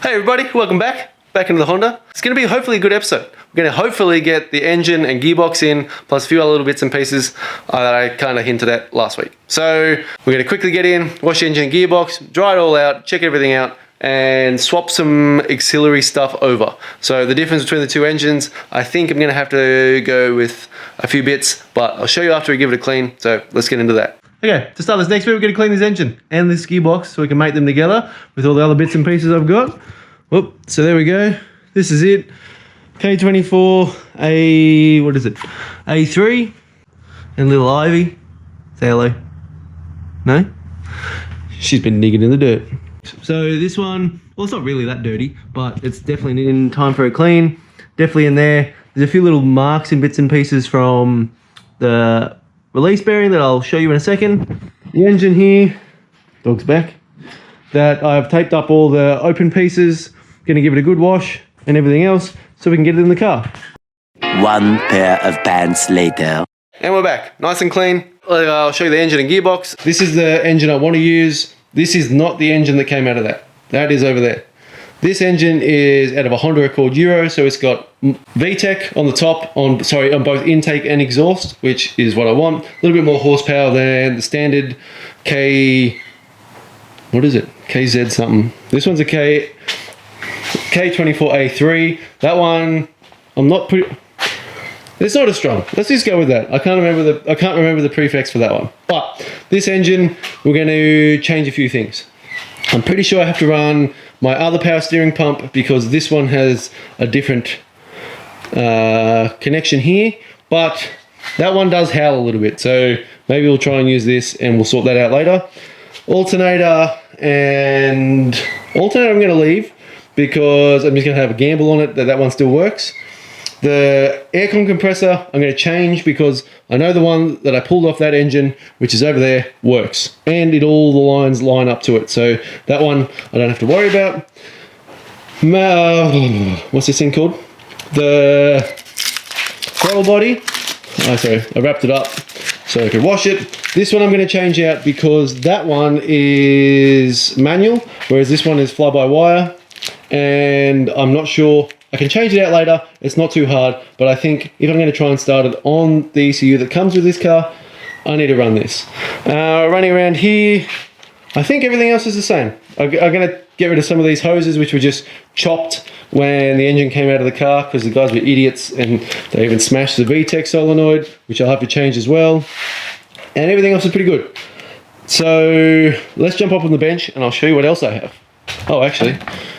Hey everybody, welcome back into the Honda. It's going to be hopefully a good episode. We're going to hopefully get the engine and gearbox in, plus a few other little bits and pieces that I kind of hinted at last week. So we're going to quickly get in, wash the engine and gearbox, dry it all out, check everything out, and swap some auxiliary stuff over. So the difference between the two engines, I think I'm going to have to go with a few bits, but I'll show you after we give it a clean. So let's get into that. Okay, to start this next week, we're going to clean this engine and this gearbox so we can mate them together with all the other bits and pieces I've got. Whoop, so there we go. This is it. K24, what is it? A3 and little Ivy. Say hello. No? She's been digging in the dirt. So this one, well, it's not really that dirty, but it's definitely in time for a clean. Definitely in there. There's a few little marks and bits and pieces from the release bearing that I'll show you in a second. The engine here, dog's back, that I've taped up all the open pieces. Gonna give it a good wash and everything else so we can get it in the car. One pair of pants later. And we're back, nice and clean. I'll show you the engine and gearbox. This is the engine I want to use. This is not the engine that came out of that. That is over there. This engine is out of a Honda Accord Euro, so it's got VTEC on the top, on both intake and exhaust, which is what I want. A little bit more horsepower than the standard KZ something. This one's a K24A3. That one, it's not as strong. Let's just go with that. I can't remember the prefix for that one. But this engine, we're going to change a few things. I'm pretty sure I have to run my other power steering pump because this one has a different connection here, but that one does howl a little bit. So maybe we'll try and use this and we'll sort that out later. Alternator I'm going to leave because I'm just going to have a gamble on it that one still works. The aircon compressor I'm going to change because I know the one that I pulled off that engine, which is over there, works. And all the lines line up to it. So that one I don't have to worry about. What's this thing called? The throttle body. Oh, sorry, I wrapped it up so I could wash it. This one I'm going to change out because that one is manual, whereas this one is fly-by-wire. And I'm not sure. I can change it out later, it's not too hard, but I think if I'm going to try and start it on the ECU that comes with this car, I need to run this. Running around here, I think everything else is the same. I'm going to get rid of some of these hoses which were just chopped when the engine came out of the car because the guys were idiots and they even smashed the VTEC solenoid, which I'll have to change as well. And everything else is pretty good. So let's jump up on the bench and I'll show you what else I have. Oh, actually,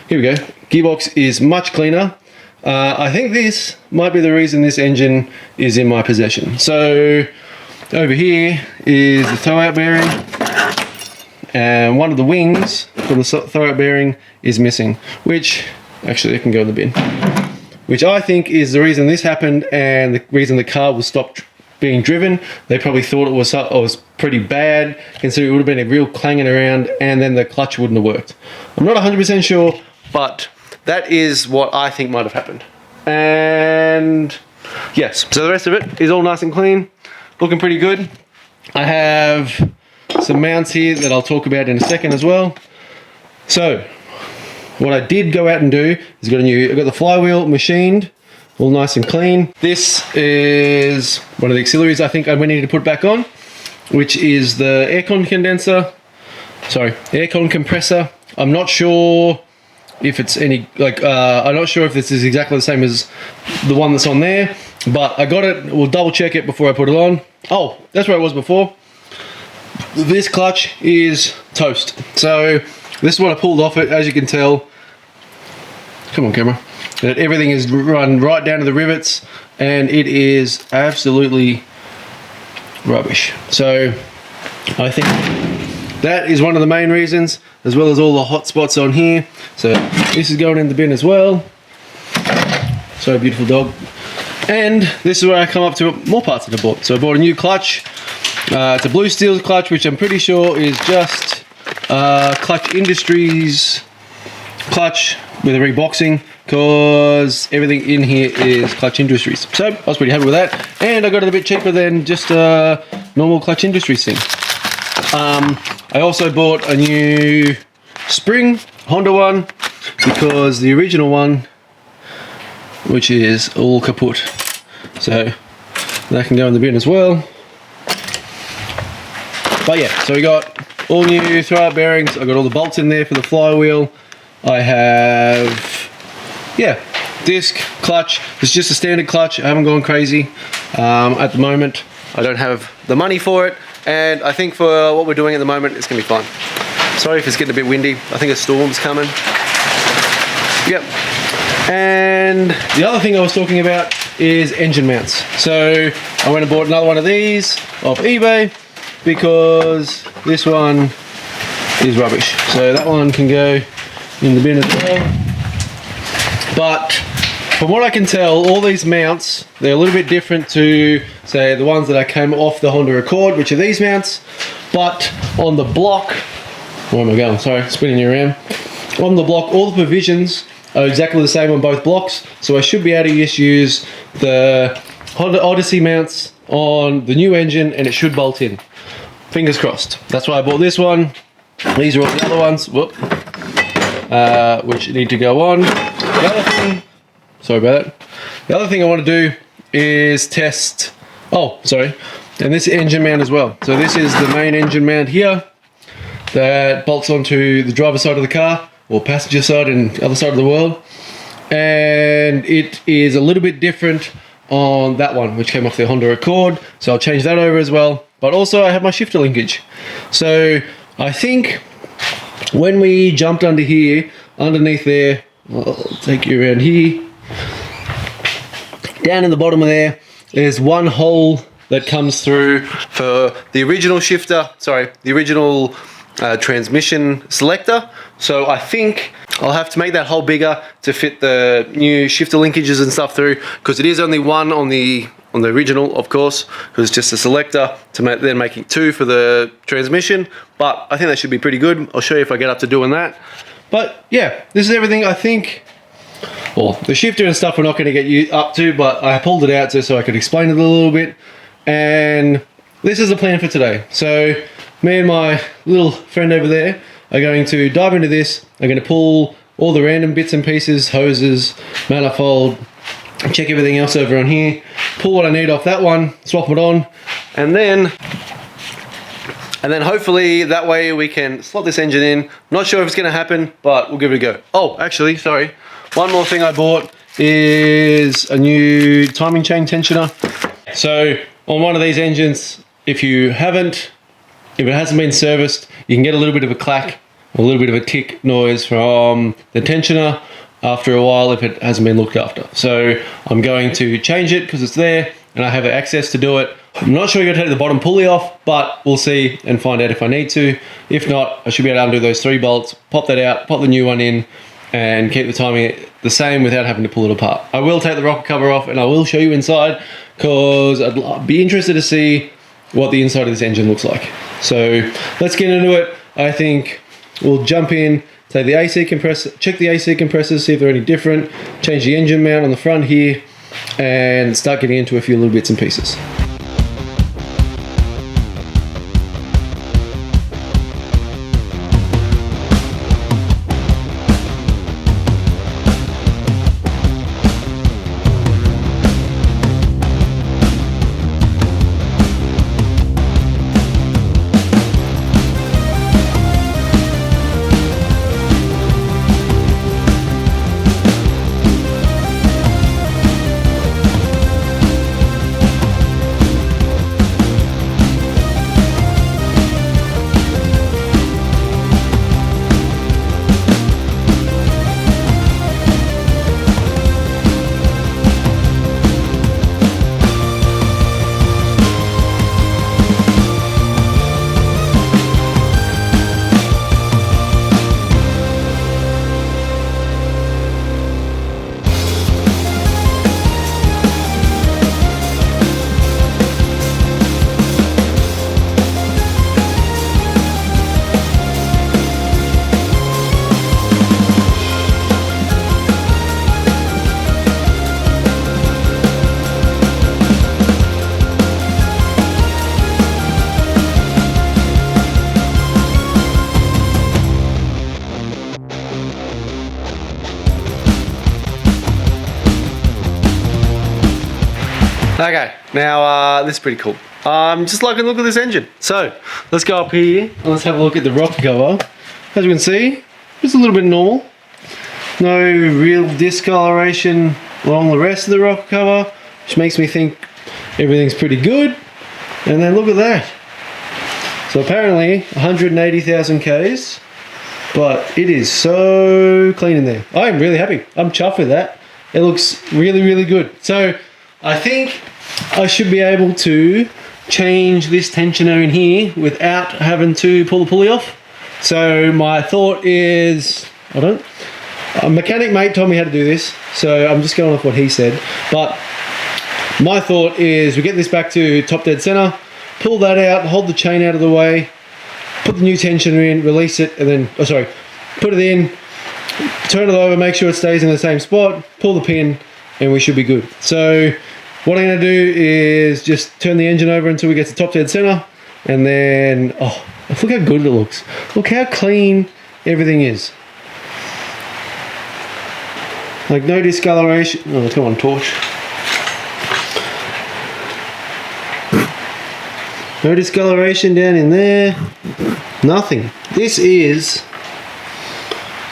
here we go. Gearbox is much cleaner. I think this might be the reason this engine is in my possession. So over here is the throwout bearing, and one of the wings from the throwout bearing is missing, which actually it can go in the bin, which I think is the reason this happened and the reason the car was stopped being driven. They probably thought it was pretty bad, considering it would have been a real clanging around and then the clutch wouldn't have worked. I'm not 100% sure, but that is what I think might have happened. And yes, so the rest of it is all nice and clean, looking pretty good. I have some mounts here that I'll talk about in a second as well. So what I did go out and do is I got the flywheel machined, all nice and clean. This is one of the auxiliaries I think I need to put back on, which is the aircon compressor. I'm not sure if it's I'm not sure if this is exactly the same as the one that's on there, but I got it. We'll double check it before I put it on. Oh, that's where it was before. This clutch is toast. So this is what I pulled off it, as you can tell. Come on, camera. That everything is run right down to the rivets and it is absolutely rubbish. So I think that is one of the main reasons, as well as all the hot spots on here. So this is going in the bin as well. So beautiful dog. And this is where I come up to more parts that I bought. So I bought a new clutch. It's a Blue Steel clutch, which I'm pretty sure is just Clutch Industries clutch with a reboxing, because everything in here is Clutch Industries. So I was pretty happy with that, and I got it a bit cheaper than just a normal Clutch Industries thing. I also bought a new spring, Honda one, because the original one, which is all kaput, so that can go in the bin as well. But yeah, so we got all new throwout bearings. I got all the bolts in there for the flywheel. I have, yeah, disc, clutch. It's just a standard clutch. I haven't gone crazy at the moment. I don't have the money for it, and I think for what we're doing at the moment, it's gonna be fine. Sorry if it's getting a bit windy. I think a storm's coming. Yep. And the other thing I was talking about is engine mounts. So I went and bought another one of these off eBay because this one is rubbish. So that one can go in the bin as well. But from what I can tell, all these mounts, they're a little bit different to, say, the ones that I came off the Honda Accord, which are these mounts. But on the block, where am I going? Sorry, spinning you around. On the block, all the provisions are exactly the same on both blocks. So I should be able to just use the Honda Odyssey mounts on the new engine and it should bolt in. Fingers crossed. That's why I bought this one. These are all the other ones, whoop, which need to go on. The other thing, sorry about that. The other thing I want to do is test, and this engine mount as well. So this is the main engine mount here that bolts onto the driver's side of the car, or passenger side and the other side of the world. And it is a little bit different on that one, which came off the Honda Accord. So I'll change that over as well. But also I have my shifter linkage. So I think when we jumped under here, underneath there, I'll take you around here. Down in the bottom of there, there's one hole that comes through for the original shifter, the original transmission selector. So I think I'll have to make that hole bigger to fit the new shifter linkages and stuff through, because it is only one on the original, of course, because it's just a selector, to then making two for the transmission. But I think that should be pretty good. I'll show you if I get up to doing that. But yeah, this is everything I think. Well, the shifter and stuff we're not going to get you up to, but I pulled it out so I could explain it a little bit. And this is the plan for today. So me and my little friend over there are going to dive into this. I'm going to pull all the random bits and pieces, hoses, manifold, check everything else over on here, pull what I need off that one, swap it on, and then hopefully that way we can slot this engine in. I'm not sure if it's going to happen, but we'll give it a go. Oh, actually, sorry. One more thing I bought is a new timing chain tensioner. So on one of these engines, if it hasn't been serviced, you can get a little bit of a clack, a little bit of a tick noise from the tensioner after a while if it hasn't been looked after. So I'm going to change it because it's there and I have access to do it. I'm not sure you're going to take the bottom pulley off, but we'll see and find out if I need to. If not, I should be able to undo those 3 bolts, pop that out, pop the new one in, and keep the timing the same without having to pull it apart. I will take the rocker cover off and I will show you inside, because I'd be interested to see what the inside of this engine looks like. So let's get into it. I think we'll jump in, take the AC compressor, check the AC compressors, see if they're any different, change the engine mount on the front here, and start getting into a few little bits and pieces. Okay, now this is pretty cool. I'm just liking the look of this engine. So let's go up here and let's have a look at the rocker cover. As you can see, it's a little bit normal. No real discoloration along the rest of the rocker cover, which makes me think everything's pretty good. And then look at that. So apparently 180,000 Ks, but it is so clean in there. I'm really happy. I'm chuffed with that. It looks really, really good. So I think I should be able to change this tensioner in here without having to pull the pulley off. So my thought is, a mechanic mate told me how to do this, so I'm just going off what he said. But my thought is we get this back to top dead center, pull that out, hold the chain out of the way, put the new tensioner in, release it, and then, put it in, turn it over, make sure it stays in the same spot, pull the pin, and we should be good. So what I'm going to do is just turn the engine over until we get to top dead center, and then, oh, look how good it looks. Look how clean everything is. Like no discoloration. Oh, come on, torch. No discoloration down in there. Nothing. This is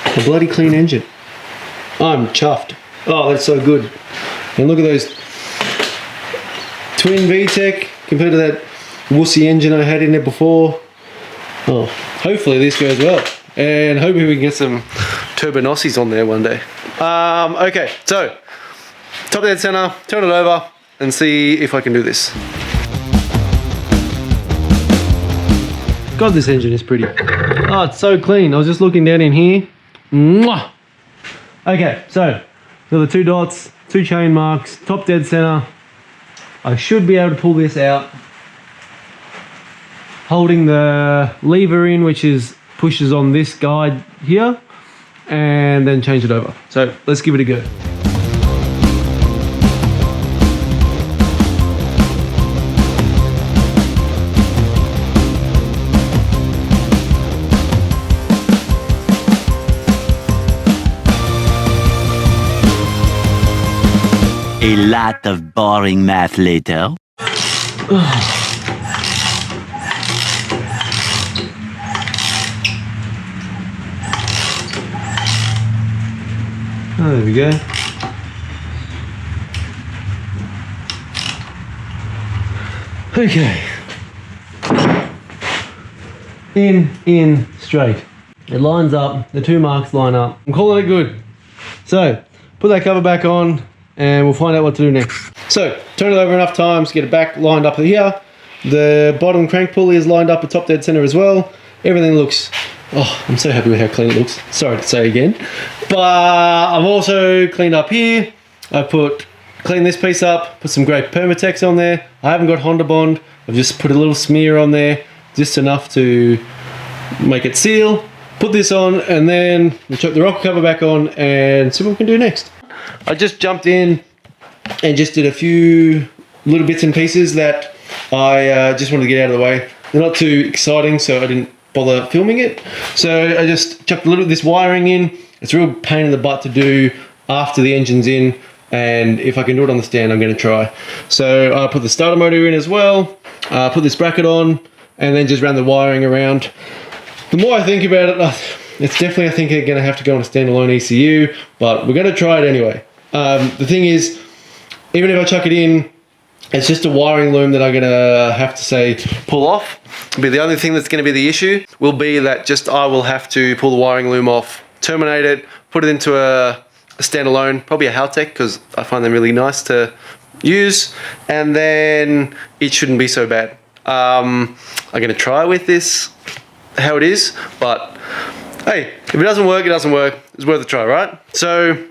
a bloody clean engine. I'm chuffed. Oh, that's so good. And look at those twin VTEC compared to that wussy engine I had in there before. Oh, hopefully this goes well. And hopefully we can get some Turbonossies on there one day. Okay, so top dead center, turn it over and see if I can do this. God, this engine is pretty. Oh, it's so clean. I was just looking down in here. Mwah! Okay, so got the 2 dots, 2 chain marks, top dead center. I should be able to pull this out. Holding the lever in, which pushes on this guide here, and then change it over. So let's give it a go. A lot of boring math later. Oh, there we go. Okay. In, straight. It lines up, the 2 marks line up. I'm calling it good. So, put that cover back on and we'll find out what to do next. So, turn it over enough times to get it back lined up here. The bottom crank pulley is lined up at top dead center as well. Everything looks, oh, I'm so happy with how clean it looks. Sorry to say again. But I've also cleaned up here. I cleaned this piece up, put some great Permatex on there. I haven't got Honda Bond. I've just put a little smear on there, just enough to make it seal. Put this on, and then we chuck the rocker cover back on and see what we can do next. I just jumped in and just did a few little bits and pieces that I just wanted to get out of the way. They're not too exciting, so I didn't bother filming it. So I just chucked a little bit of this wiring in. It's a real pain in the butt to do after the engine's in, and if I can do it on the stand, I'm going to try. So I put the starter motor in as well, put this bracket on, and then just ran the wiring around. The more I think about it, it's definitely, I think, going to have to go on a standalone ECU, but we're going to try it anyway. The thing is, even if I chuck it in, it's just a wiring loom that I'm going to have to, say, pull off. But the only thing that's going to be the issue will be that just I will have to pull the wiring loom off, terminate it, put it into a standalone, probably a Haltech, because I find them really nice to use, and then it shouldn't be so bad. I'm going to try with this, how it is, but hey, if it doesn't work, it doesn't work. It's worth a try, right? So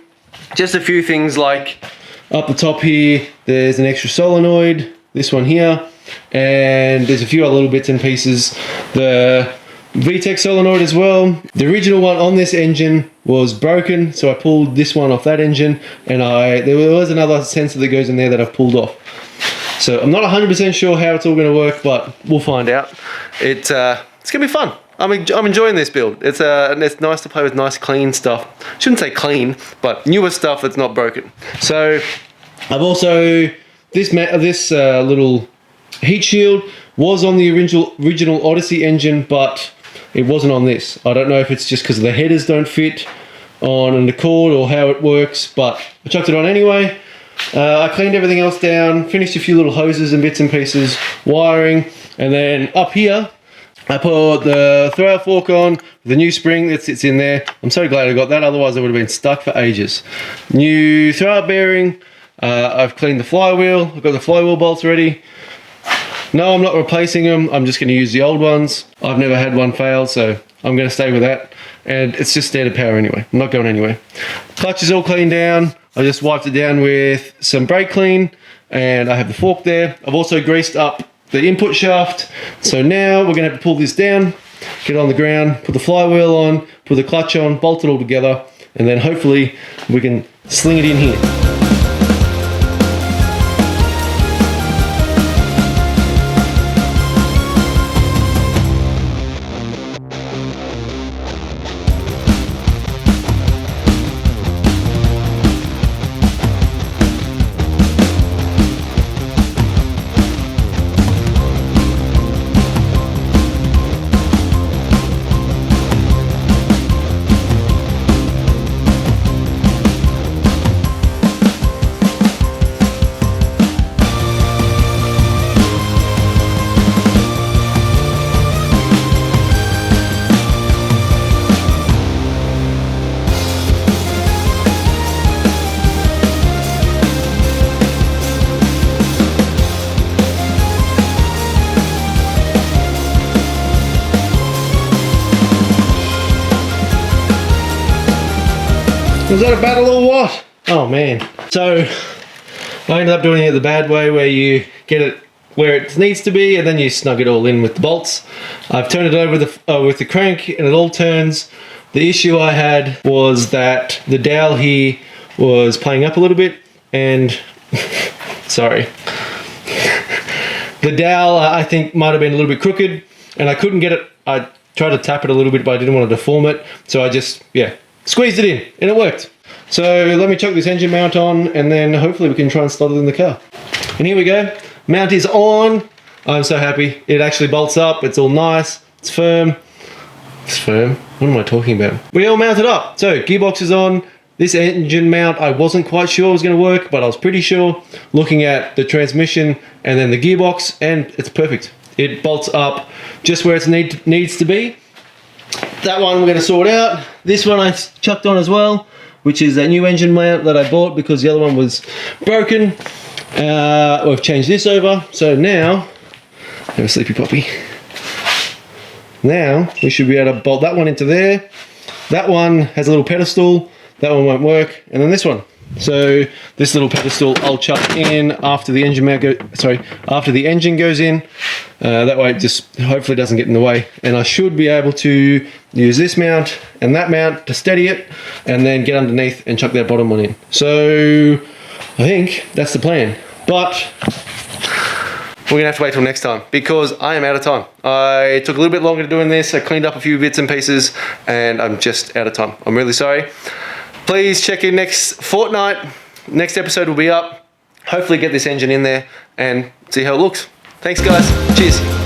just a few things, like up the top here, there's an extra solenoid, this one here, and there's a few other little bits and pieces. The VTEC solenoid as well. The original one on this engine was broken, so I pulled this one off that engine, and there was another sensor that goes in there that I've pulled off. So I'm not 100% sure how it's all going to work, but we'll find out. It's going to be fun. I'm enjoying this build. It's nice to play with nice clean stuff. Shouldn't say clean, but newer stuff that's not broken. So I've also this little heat shield was on the original Odyssey engine, but it wasn't on this. I don't know if it's just because the headers don't fit on the cord or how it works, but I chucked it on anyway. I cleaned everything else down, finished a few little hoses and bits and pieces, wiring, and then up here I put the throwout fork on, the new spring that sits in there. I'm so glad I got that, otherwise I would have been stuck for ages. New throwout bearing, I've cleaned the flywheel, I've got the flywheel bolts ready. No, I'm not replacing them, I'm just going to use the old ones. I've never had one fail, so I'm going to stay with that. And it's just standard power anyway, I'm not going anywhere. Clutch is all cleaned down, I just wiped it down with some brake clean, and I have the fork there. I've also greased up the input shaft, so now we're going to have to pull this down, get it on the ground, put the flywheel on, put the clutch on, bolt it all together, and then hopefully we can sling it in here. Was that a battle or what? Oh man. So I ended up doing it the bad way, where you get it where it needs to be and then you snug it all in with the bolts. I've turned it over with the crank and it all turns. The issue I had was that the dowel here was playing up a little bit, and sorry. The dowel I think might have been a little bit crooked and I couldn't get it. I tried to tap it a little bit, but I didn't want to deform it. So I just, squeezed it in and it worked. So let me chuck this engine mount on and then hopefully we can try and slot it in the car. And here we go. Mount is on. I'm so happy. It actually bolts up. It's all nice. It's firm. It's firm. What am I talking about? We all mounted up. So gearbox is on. This engine mount I wasn't quite sure was going to work, but I was pretty sure looking at the transmission and then the gearbox, and it's perfect. It bolts up just where it needs to be. That one we're going to sort out. This one I chucked on as well, which is that new engine mount that I bought because the other one was broken. We've changed this over, so now, have a sleepy puppy. Now we should be able to bolt that one into there. That one has a little pedestal, that one won't work, and then this one. So this little pedestal I'll chuck in after the engine after the engine goes in. That way it just hopefully doesn't get in the way, and I should be able to use this mount and that mount to steady it and then get underneath and chuck that bottom one in. So I think that's the plan, but we're gonna have to wait till next time because I am out of time. I took a little bit longer doing this. I cleaned up a few bits and pieces and I'm just out of time. I'm really sorry. Please check in next fortnight. Next episode will be up. Hopefully get this engine in there and see how it looks. Thanks guys. Cheers.